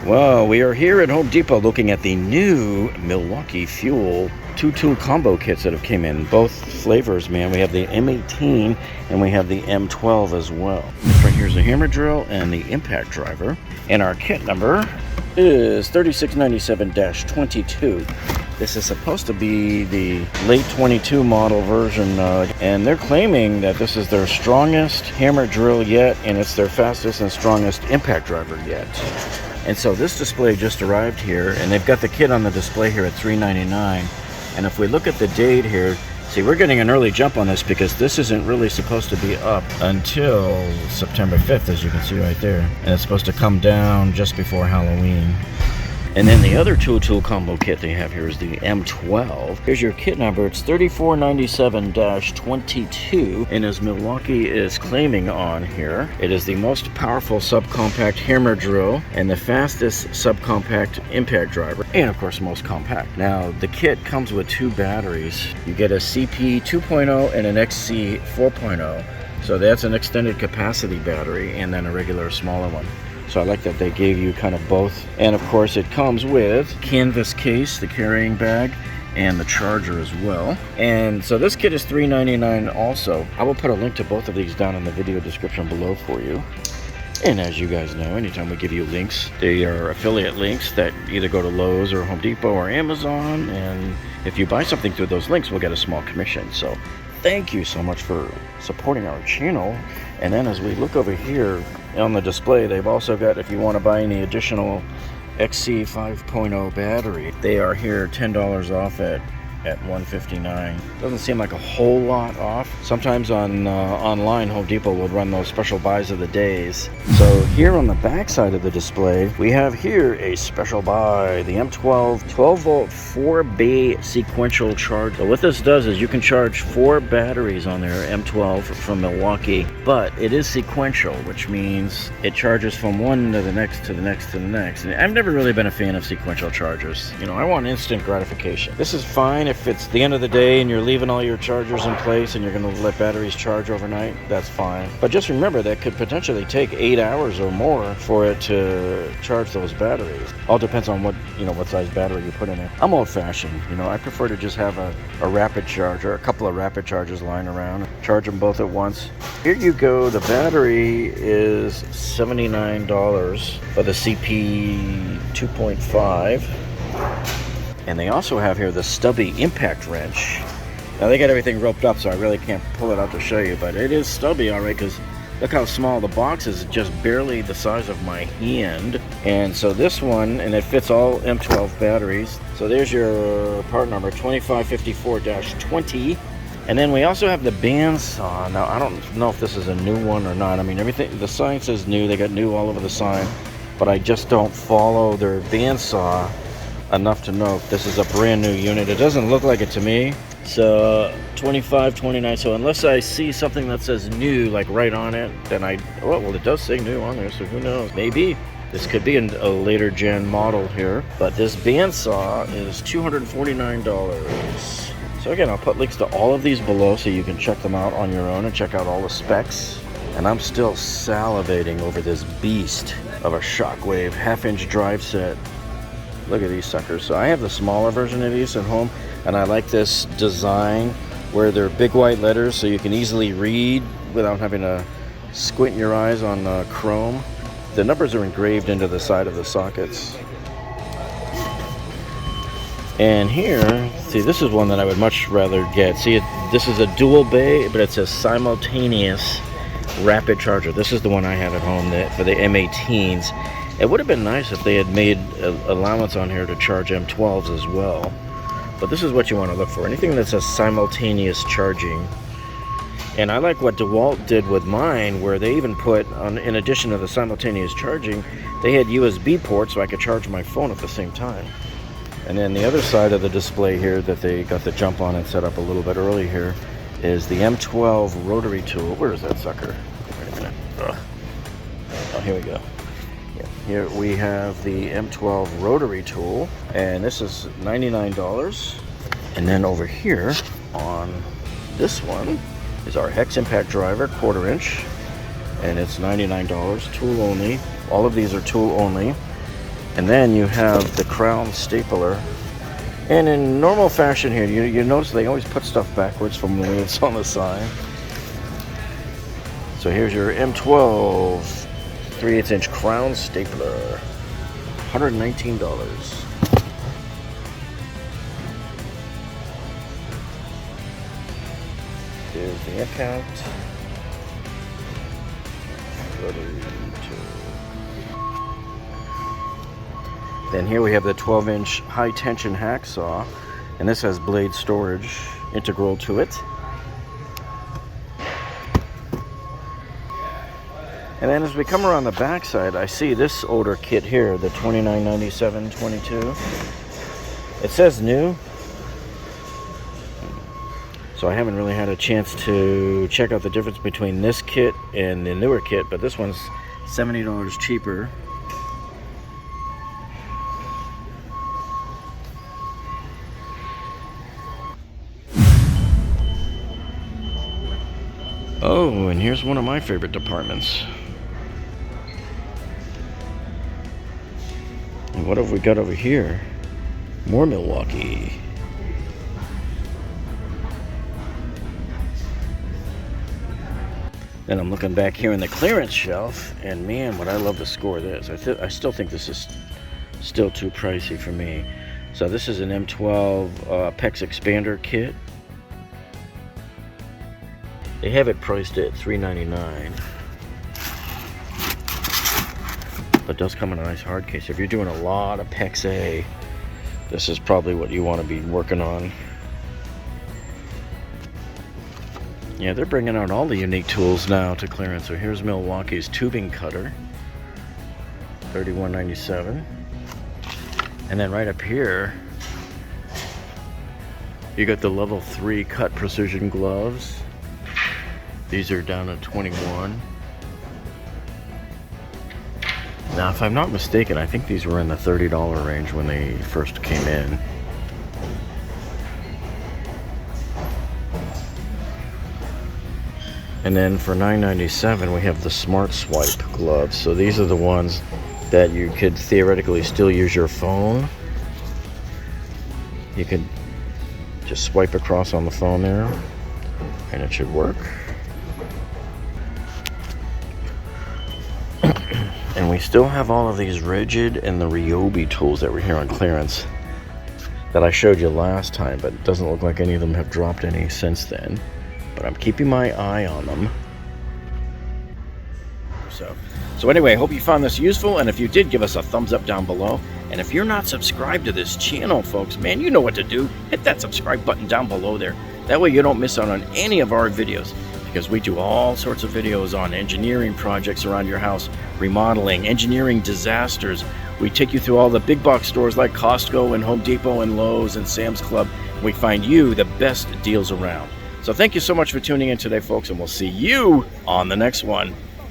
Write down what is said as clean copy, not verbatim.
Well, we are here at Home Depot looking at the new Milwaukee Fuel 2-tool combo kits that have came in. Both flavors, man. We have the M18 and we have the M12 as well. Right here's the hammer drill and the impact driver. And our kit number is 3697-22. This is supposed to be the late 22 model version, and they're claiming that this is their strongest hammer drill yet, and it's their fastest and strongest impact driver yet. And so this display just arrived here, and they've got the kit on the display here at $3.99. And if we look at the date here, see, we're getting an early jump on this because this isn't really supposed to be up until September 5th, as you can see right there. And it's supposed to come down just before Halloween. And then the other tool combo kit they have here is the M12. Here's your kit number. It's 3497-22. And as Milwaukee is claiming on here, it is the most powerful subcompact hammer drill and the fastest subcompact impact driver. And of course, most compact. Now, the kit comes with two batteries. You get a CP 2.0 and an XC 4.0. So that's an extended capacity battery and then a regular smaller one. So I like that they gave you kind of both. And of course it comes with canvas case, the carrying bag, and the charger as well. And so this kit is $3.99 also. I will put a link to both of these down in the video description below for you. And as you guys know, anytime we give you links, they are affiliate links that either go to Lowe's or Home Depot or Amazon. And if you buy something through those links, we'll get a small commission. So thank you so much for supporting our channel. And then as we look over here on the display, they've also got, if you want to buy any additional XC 5.0 battery, they are here $10 off at $159. Doesn't seem like a whole lot off. Sometimes on online, Home Depot will run those special buys of the days. So here on the back side of the display, we have here a special buy, the M12 12-volt 4-bay sequential charge. So what this does is you can charge 4 batteries on their M12 from Milwaukee, but it is sequential, which means it charges from one to the next to the next to the next. And I've never really been a fan of sequential chargers. You know, I want instant gratification. This is fine if it's the end of the day and you're leaving all your chargers in place and you're going to let batteries charge overnight. That's fine. But just remember that could potentially take 8 hours or more for it to charge those batteries. All depends on what size battery you put in it. I'm old-fashioned. I prefer to just have a rapid charger, a couple of rapid chargers lying around, charge them both at once. Here you go. The battery is $79 for the CP 2.5. And they also have here the Stubby impact wrench. Now they got everything roped up, so I really can't pull it out to show you, but it is stubby, all right, because look how small the box is, just barely the size of my hand. And so this one, and it fits all M12 batteries. So there's your part number, 2554-20. And then we also have the bandsaw. Now I don't know if this is a new one or not. I mean, everything, the sign says new, they got new all over the sign, but I just don't follow their bandsaw enough to know if this is a brand new unit. It doesn't look like it to me. So 2529. So unless I see something that says new like right on it, then well, it does say new on there, so who knows? Maybe this could be a later gen model here. But this bandsaw is $249. So again, I'll put links to all of these below so you can check them out on your own and check out all the specs. And I'm still salivating over this beast of a Shockwave half-inch drive set. Look at these suckers. So I have the smaller version of these at home, and I like this design where they're big white letters so you can easily read without having to squint your eyes on chrome. The numbers are engraved into the side of the sockets. And here, see, this is one that I would much rather get. See, this is a dual bay, but it's a simultaneous rapid charger. This is the one I have at home for the M18s. It would have been nice if they had made allowance on here to charge M12s as well. But this is what you want to look for. Anything that says simultaneous charging. And I like what DeWalt did with mine, where they even put, in addition to the simultaneous charging, they had USB ports so I could charge my phone at the same time. And then the other side of the display here that they got the jump on and set up a little bit early here is the M12 rotary tool. Where is that sucker? Wait a minute. Ugh. Oh, here we go. Here we have the M12 rotary tool, and this is $99. And then over here on this one is our hex impact driver, 1/4 inch, and it's $99, tool only. All of these are tool only. And then you have the crown stapler. And in normal fashion here, you notice they always put stuff backwards from when it's on the side. So here's your M12 3/8 inch crown stapler, $119. There's the impact. Then here we have the 12-inch high-tension hacksaw, and this has blade storage integral to it. And then as we come around the backside, I see this older kit here, the 2997-22. It says new, so I haven't really had a chance to check out the difference between this kit and the newer kit, but this one's $70 cheaper. Oh, and here's one of my favorite departments. And what have we got over here? More Milwaukee. Then I'm looking back here in the clearance shelf, and man, would I love to score this. I still think this is still too pricey for me. So this is an M12 PEX expander kit. They have it priced at $399. But it does come in a nice hard case. If you're doing a lot of PEX A, this is probably what you want to be working on. Yeah, they're bringing out all the unique tools now to clearance. So here's Milwaukee's tubing cutter, $31.97. And then right up here, you got the level 3 cut precision gloves. These are down at $21. Now, if I'm not mistaken, I think these were in the $30 range when they first came in. And then for $9.97, we have the Smart Swipe gloves. So these are the ones that you could theoretically still use your phone. You could just swipe across on the phone there, and it should work. And we still have all of these rigid and the Ryobi tools that were here on clearance that I showed you last time, but it doesn't look like any of them have dropped any since then. But I'm keeping my eye on them. So anyway, I hope you found this useful, and if you did, give us a thumbs up down below. And if you're not subscribed to this channel, folks, man, you know what to do. Hit that subscribe button down below there. That way you don't miss out on any of our videos, because we do all sorts of videos on engineering projects around your house, remodeling, engineering disasters. We take you through all the big box stores like Costco and Home Depot and Lowe's and Sam's Club. We find you the best deals around. So thank you so much for tuning in today, folks, and we'll see you on the next one.